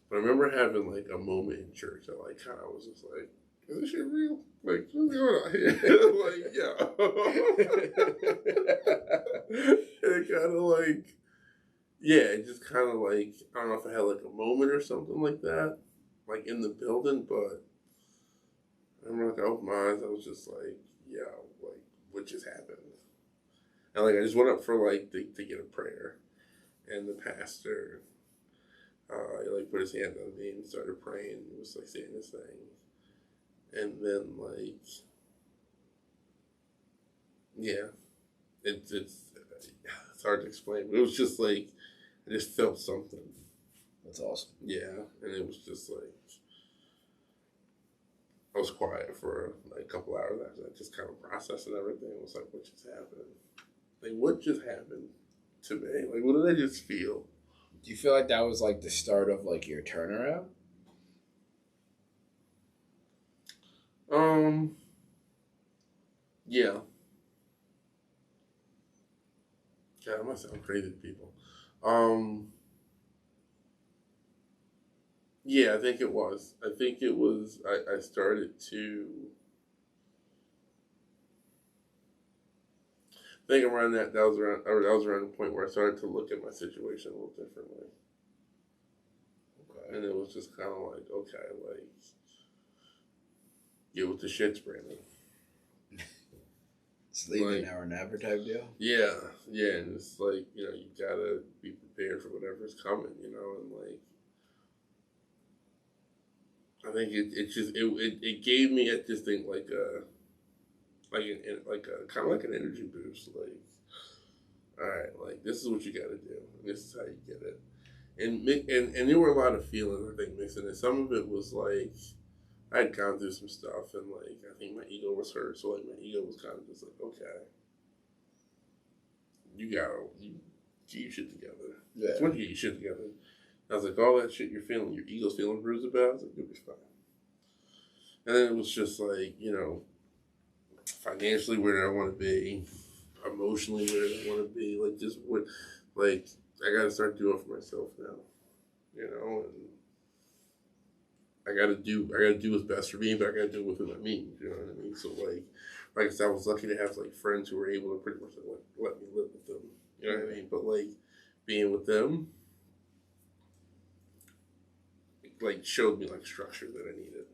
But I remember having like a moment in church that like kind of was just like, is this shit real? Like, what's going on here? Like, yeah. And it kind of like, yeah, it just kind of like, I don't know if I had like a moment or something like that, like in the building, but I remember like I opened my eyes, I was just like, yeah, like, what just happened? And like, I just went up for like, to get a prayer, and the pastor, he like put his hand on me and started praying, he was like saying this thing, and then like, yeah, it's hard to explain, but it was just like, I just felt something. That's awesome. Yeah, and it was just like, I was quiet for like a couple hours after that, just kind of processing everything. It was like, what just happened? Like, what just happened to me? Like, what did I just feel? Do you feel like that was like the start of like your turnaround? Yeah. God, I must sound crazy to people. Yeah, I think it was. I started to. I think around that was around the point where I started to look at my situation a little differently. Okay. And it was just kind of like, okay, like, get with the shits, Brandon. It's leaving now or never type deal? Yeah, and it's like, you gotta be prepared for whatever's coming, and like, I think it gave me at this thing like a kind of like an energy boost, like, all right, like this is what you got to do, and this is how you get it, and there were a lot of feelings I think mixed in it. Some of it was like I had gone through some stuff, and like I think my ego was hurt, so like my ego was kind of just like, okay, you gotta get your shit together. Yeah, so once you get your shit together, I was like, all that shit you're feeling, your ego's feeling bruised about, I was like, you'll be fine. And then it was just like, financially where do I want to be? emotionally where I want to be. Like, just what, like, I got to start doing for myself now, you know, and I got to do what's best for me, but I got to do it with what I mean, you know what I mean? So, like I said, I was lucky to have, like, friends who were able to pretty much, like, let me live with them, you know what I mean? But, like, being with them, like, showed me, like, structure that I needed.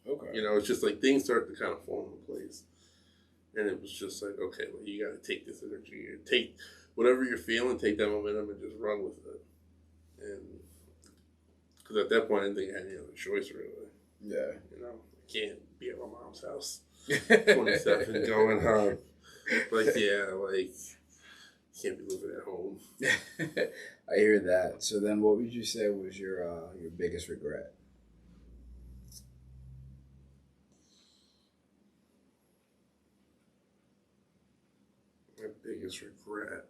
Okay. You know, it's just, like, things start to kind of fall into place. And it was just like, okay, well, you got to take this energy, take whatever you're feeling, take that momentum and just run with it. And because at that point, I didn't think I had any other choice, really. Yeah. You know, I can't be at my mom's house 27 going home. Like, yeah, like, can't be living at home. I hear that. So then what would you say was your biggest regret? My biggest regret.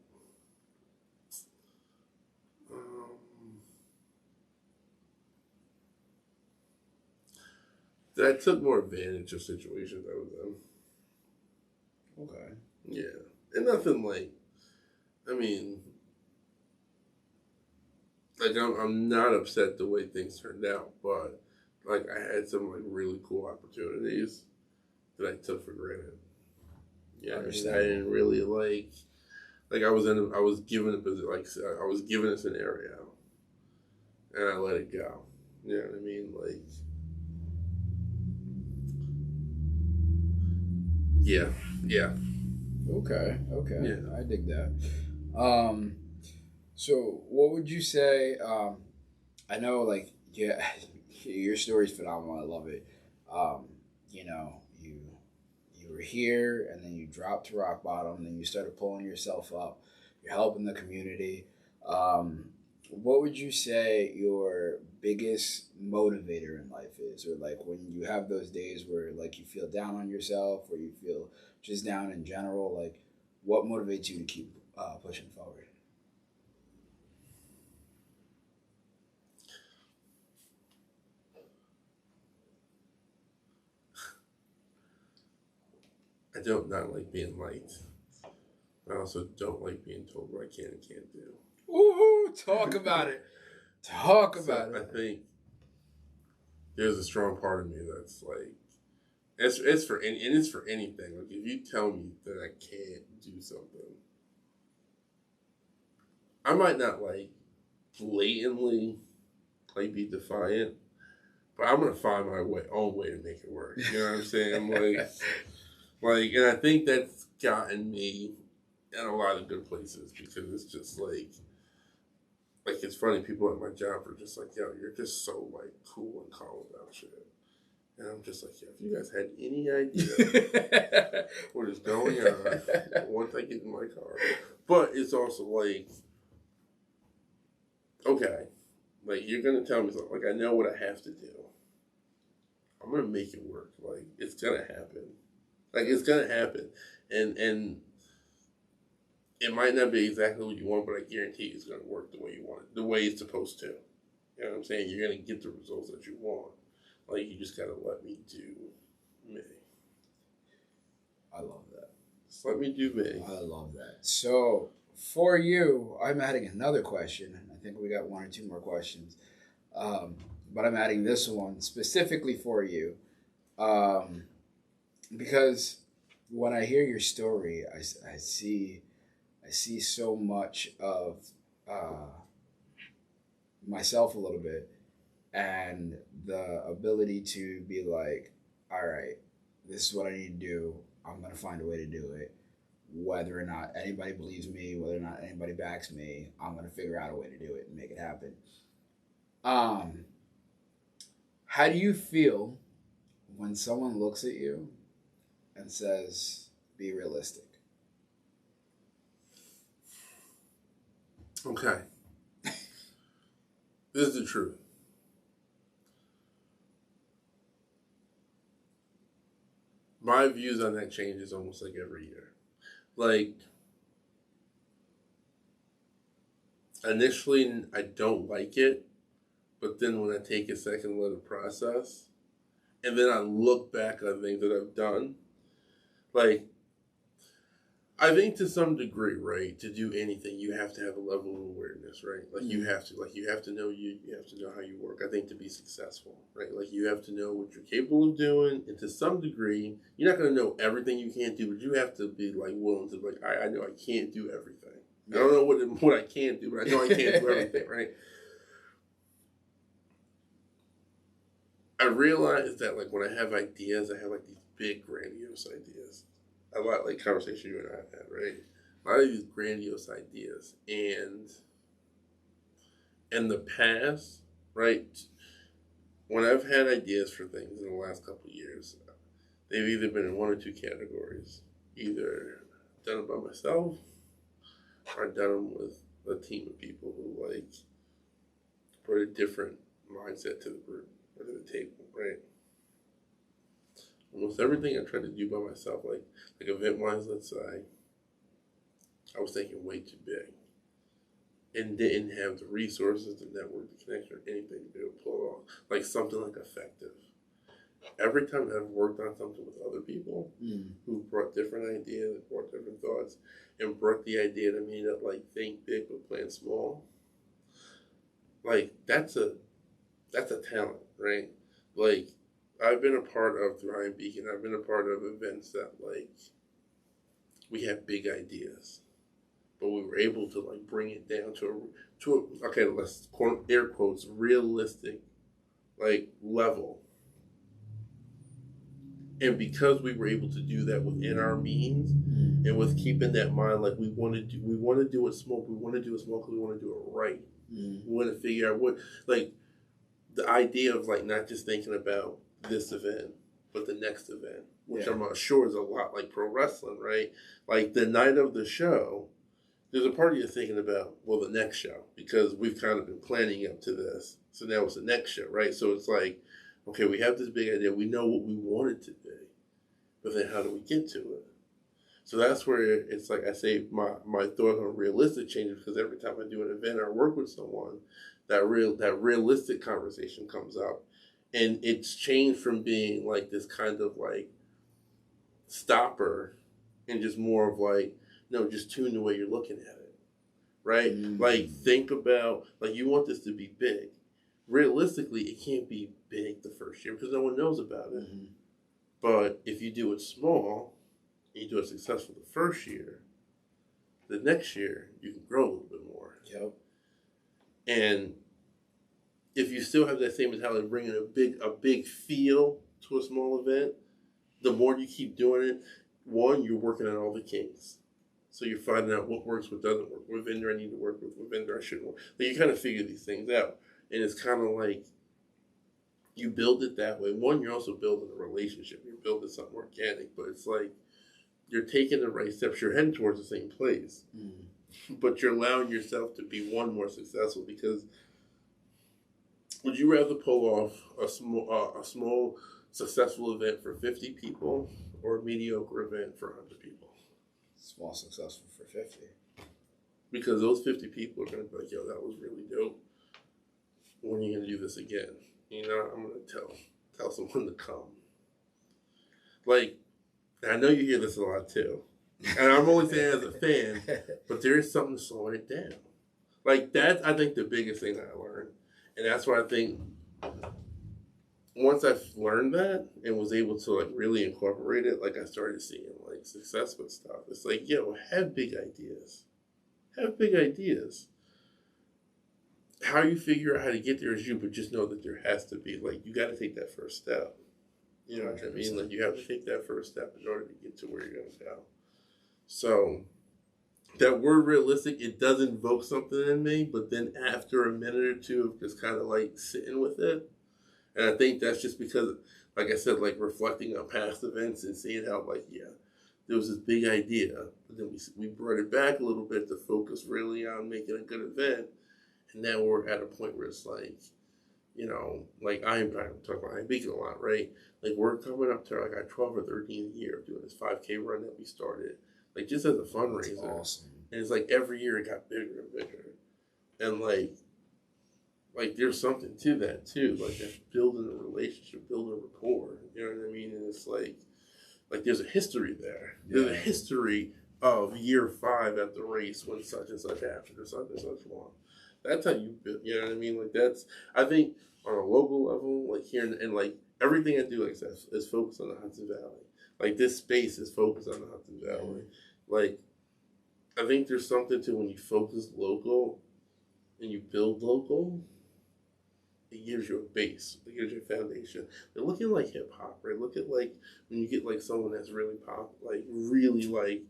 That I took more advantage of situations I was in. Okay. Yeah. And nothing like, I mean, like, I'm not upset the way things turned out, but, like, I had some, like, really cool opportunities that I took for granted. Yeah, I didn't really, like I was given a scenario, and I let it go. You know what I mean? Like, yeah. Okay. Yeah. I dig that. So what would you say? I know, like, yeah, your story's phenomenal. I love it. You know, you were here, and then you dropped to rock bottom, and then you started pulling yourself up. You're helping the community. What would you say your biggest motivator in life is, or like when you have those days where like you feel down on yourself, or you feel just down in general? Like, what motivates you to keep pushing forward? I don't not like being liked. I also don't like being told what I can and can't do. Ooh, talk about it. Talk about it. I think there's a strong part of me that's like, it's for anything. Like, if you tell me that I can't do something, I might not, like, blatantly, like, be defiant, but I'm gonna find my own way to make it work. You know what I'm saying? And I think that's gotten me in a lot of good places, because it's just like it's funny. People at my job are just like, yo, you're just so, like, cool and calm about shit. And I'm just like, yeah, if you guys had any idea what is going on once I get in my car. But it's also like, okay, like, you're going to tell me something. Like, I know what I have to do. I'm going to make it work. Like, it's going to happen. Like, it's going to happen. And it might not be exactly what you want, but I guarantee it's going to work the way you want it, the way it's supposed to. You know what I'm saying? You're going to get the results that you want. Like, you just got to let me do me. I love that. Just let me do me. I love that. So, for you, I'm adding another question. I think we got one or two more questions. But I'm adding this one specifically for you. Because when I hear your story, I see so much of myself a little bit, and the ability to be like, all right, this is what I need to do. I'm going to find a way to do it. Whether or not anybody believes me, whether or not anybody backs me, I'm going to figure out a way to do it and make it happen. How do you feel when someone looks at you and says, be realistic? Okay. This is the truth. My views on that changes almost like every year. Like, initially, I don't like it, but then when I take a second to let it process, and then I look back on things that I've done, like, I think to some degree, right, to do anything, you have to have a level of awareness, right? Like you have to know you have to know how you work. I think to be successful, right? Like you have to know what you're capable of doing, and to some degree, you're not going to know everything you can't do, but you have to be like willing to like, I know I can't do everything. I don't know what I can't do, but I know I can't do everything, right? I realize that like when I have ideas, I have like these big grandiose ideas. A lot like conversation you and I had, right? A lot of these grandiose ideas, and in the past, right, when I've had ideas for things in the last couple of years, they've either been in one or two categories. Either done it by myself, or done them with a team of people who like brought a different mindset to the group or to the table, right? Almost everything I tried to do by myself, like event-wise, let's say, I was thinking way too big and didn't have the resources, the network, the connection, or anything to be able to pull it off. Like something like effective. Every time I've worked on something with other people who brought different ideas, brought different thoughts, and brought the idea to me that like think big but plan small, like that's a talent, right? Like I've been a part of through iambeacon. I've been a part of events that like we have big ideas, but we were able to like bring it down to a okay, let's air quotes realistic like level. And because we were able to do that within our means, and with keeping that mind, like we want to do it small. We want to do it small because we want to do it right. We want to figure out what, like, the idea of like not just thinking about this event, but the next event, which I'm sure is a lot like pro wrestling, right? Like the night of the show, there's a part of you thinking about, well, the next show, because we've kind of been planning up to this. So now it's the next show, right? So it's like, okay, we have this big idea. We know what we want it to be, but then how do we get to it? So that's where it's like I say my thought on realistic changes, because every time I do an event or work with someone, that realistic conversation comes up. And it's changed from being like this kind of like stopper and just more of like, no, just tune the way you're looking at it, right? Like think about, like you want this to be big. Realistically, it can't be big the first year because no one knows about it. But if you do it small, and you do it successful the first year, the next year you can grow a little bit more. Yep. And if you still have that same mentality of bringing a big feel to a small event, the more you keep doing it, one, you're working on all the kinks. So you're finding out what works, what doesn't work, what vendor I need to work with, what vendor I shouldn't work. But you kind of figure these things out. And it's kind of like you build it that way. One, you're also building a relationship. You're building something organic. But it's like you're taking the right steps. You're heading towards the same place. But you're allowing yourself to be one more successful, because would you rather pull off a small successful event for 50 people or a mediocre event for 100 people? Small successful for 50. Because those 50 people are going to be like, yo, that was really dope. When are you going to do this again? You know, I'm going to tell someone to come. Like, I know you hear this a lot too. And I'm only saying as a fan, but there is something slowing it down. Like, that's, I think, the biggest thing that I learned. And that's why I think once I've learned that and was able to, like, really incorporate it, like, I started seeing, like, success with stuff. It's like, yo, have big ideas. Have big ideas. How you figure out how to get there is you, but just know that there has to be, like, you got to take that first step. You know what I mean? Like, you have to take that first step in order to get to where you're going to go. So that word realistic, it does invoke something in me, but then after a minute or two of just kind of like sitting with it, and I think that's just because, like I said, like reflecting on past events and seeing how, like, yeah, there was this big idea, but then we brought it back a little bit to focus really on making a good event, and now we're at a point where it's like, you know, like I'm talking about iambeacon a lot, right? Like we're coming up to like our 12 or 13th year of doing this 5K run that we started. Like just as a fundraiser. That's awesome. And it's like every year it got bigger and bigger. And like there's something to that too. Like that's building a relationship, building a rapport. You know what I mean? And it's like there's a history there. There's a history of year 5 at the race when such and such happened or such and such won. That's how you build, you know what I mean? Like that's, I think on a local level, like here and like everything I do like that is focused on the Hudson Valley. Like this space is focused on the Hudson Valley. Like I think there's something to when you focus local and you build local, it gives you a base. It gives you a foundation. They're looking like hip hop, right? Look at like when you get like someone that's really pop, like really like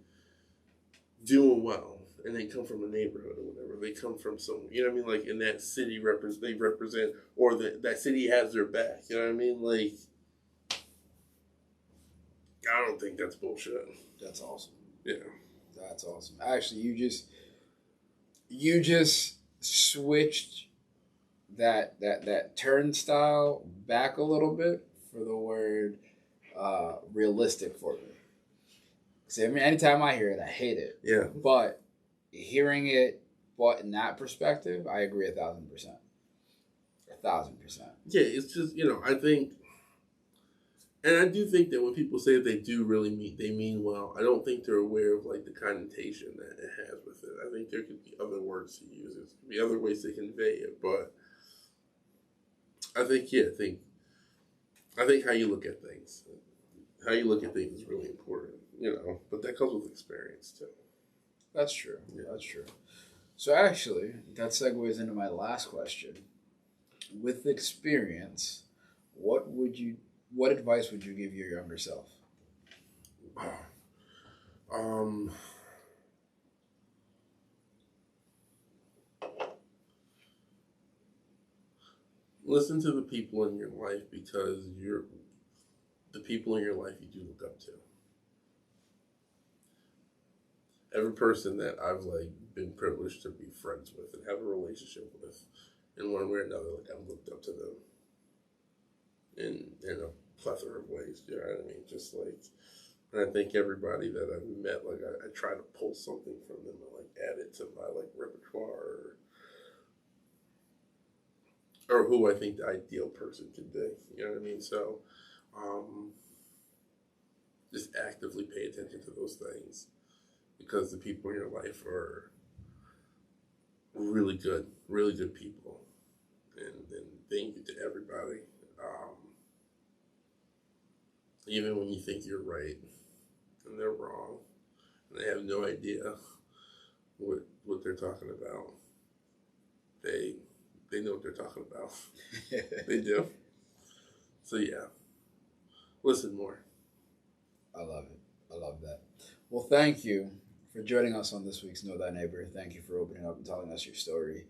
doing well, and they come from a neighborhood or whatever. They come from somewhere, you know what I mean? Like in that city they represent, or that city has their back. You know what I mean? Like I don't think that's bullshit. That's awesome. Yeah, that's awesome. Actually, you just switched that turnstile back a little bit for the word realistic for me. See, I mean, anytime I hear it, I hate it. Yeah. But hearing it, but in that perspective, I agree 1,000%. 1,000%. Yeah, it's just, you know, I think, and I do think that when people say they do really mean, they mean well, I don't think they're aware of like the connotation that it has with it. I think there could be other words to use. There could be other ways to convey it, but I think, yeah, I think how you look at things. How you look at things is really important, you know, but that comes with experience too. That's true. Yeah. That's true. So actually, that segues into my last question. With experience, what advice would you give your younger self? Listen to the people in your life because the people in your life you do look up to. Every person that I've like been privileged to be friends with and have a relationship with, in one way or another, like I've looked up to them in a plethora of ways. You know what I mean? Just like, and I think everybody that I've met, like I try to pull something from them and like add it to my like repertoire or who I think the ideal person can be. You know what I mean? So, just actively pay attention to those things because the people in your life are really good people. And thank you to everybody. Even when you think you're right and they're wrong and they have no idea what they're talking about, they know what they're talking about. They do. So yeah, listen more. I love it. I love that. Well, thank you for joining us on this week's Know Thy Neighbor. Thank you for opening up and telling us your story.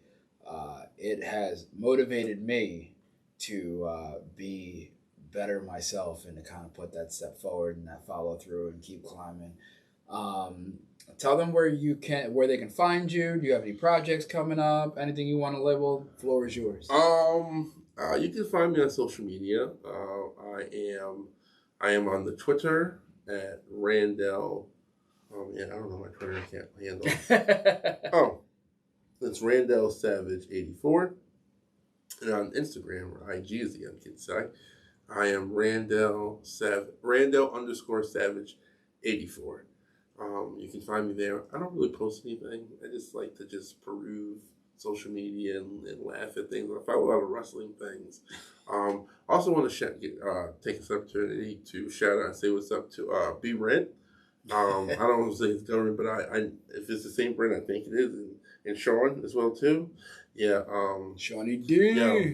It has motivated me to be better myself and to kind of put that step forward and that follow through and keep climbing. Tell them where they can find you. Do you have any projects coming up? Anything you want to label? The floor is yours. You can find me on social media. I am on the Twitter at Randall. Oh man, I don't know my Twitter. I can't handle. Oh, it's Randall Savage 84, and on Instagram or IG as the young kids say, I am Randall _ Savage 84. You can find me there. I don't really post anything. I just like to just peruse social media and laugh at things. I follow a lot of wrestling things. Also want to take this opportunity to shout out and say what's up to B Rent. I don't want to say it's government, but I if it's the same brand, I think it is, and Sean as well too. Yeah. Shawnee D. Yeah,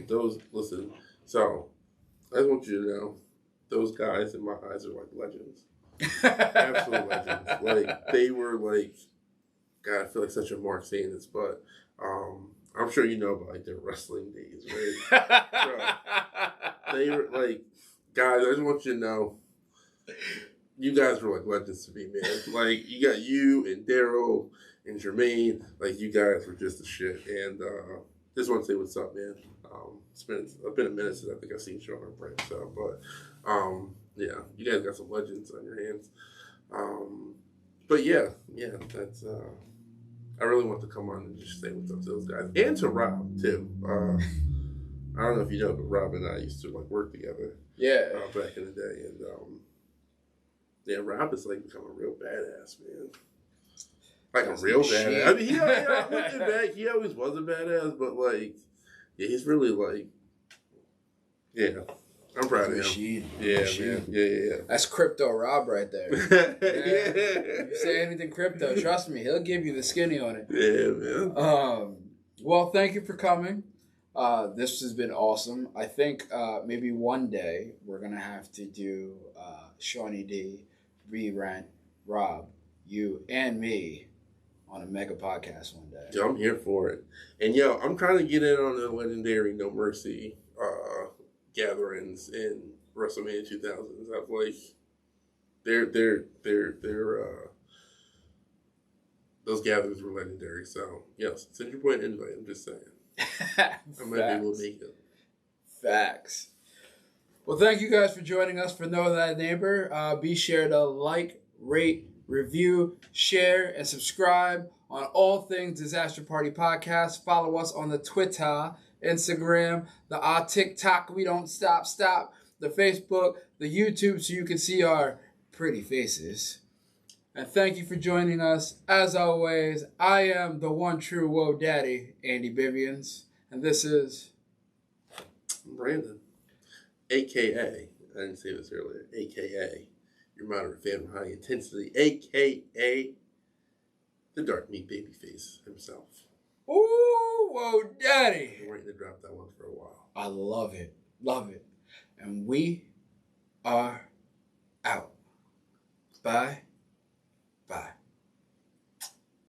listen. So I just want you to know, those guys in my eyes are like legends. Absolute legends. Like they were like, God, I feel like such a mark saying this, but I'm sure you know about like their wrestling days, right? So, they were like, guys, I just want you to know, you guys were like legends to me, man. Like you got you and Daryl and Jermaine, like you guys were just the shit. And just want to say what's up, man. It's been a minute since I think I've seen Sean or Brent, so but yeah, you guys got some legends on your hands. But yeah, that's I really want to come on and just say what's up to those guys. And to Rob too. I don't know if you know, but Rob and I used to like work together. Yeah. Back in the day. And yeah, Rob is like become a real badass, man. Like a real badass. I mean, looking back, he always was a badass, but like, yeah, he's really like, yeah. I'm proud of him. Yeah, man. Yeah. That's Crypto Rob right there. If you say anything crypto, trust me, he'll give you the skinny on it. Yeah, man. Well, thank you for coming. This has been awesome. I think maybe one day we're gonna have to do Shawnee D, re-rent Rob, you, and me on a mega podcast one day. Yo, I'm here for it. And yo, I'm trying to get in on the legendary No Mercy gatherings in WrestleMania 2000s. I've like, they're those gatherings were legendary. So yes, send your point invite. I'm just saying. I might be able to make it. Facts. Well, thank you guys for joining us for Know That Neighbor. Be sure to like, rate, review, share, and subscribe on all things Disaster Party Podcast. Follow us on the Twitter, Instagram, the TikTok, we don't stop, the Facebook, the YouTube, so you can see our pretty faces. And thank you for joining us. As always, I am the one true Whoa Daddy, Andy Bivians, and this is Brandon, a.k.a. I didn't say this earlier, a.k.a. your moderate fan of high intensity, a.k.a. the dark meat baby face himself. Ooh, Whoa Daddy. I'm waiting to drop that one for a while. I love it. Love it. And we are out. Bye.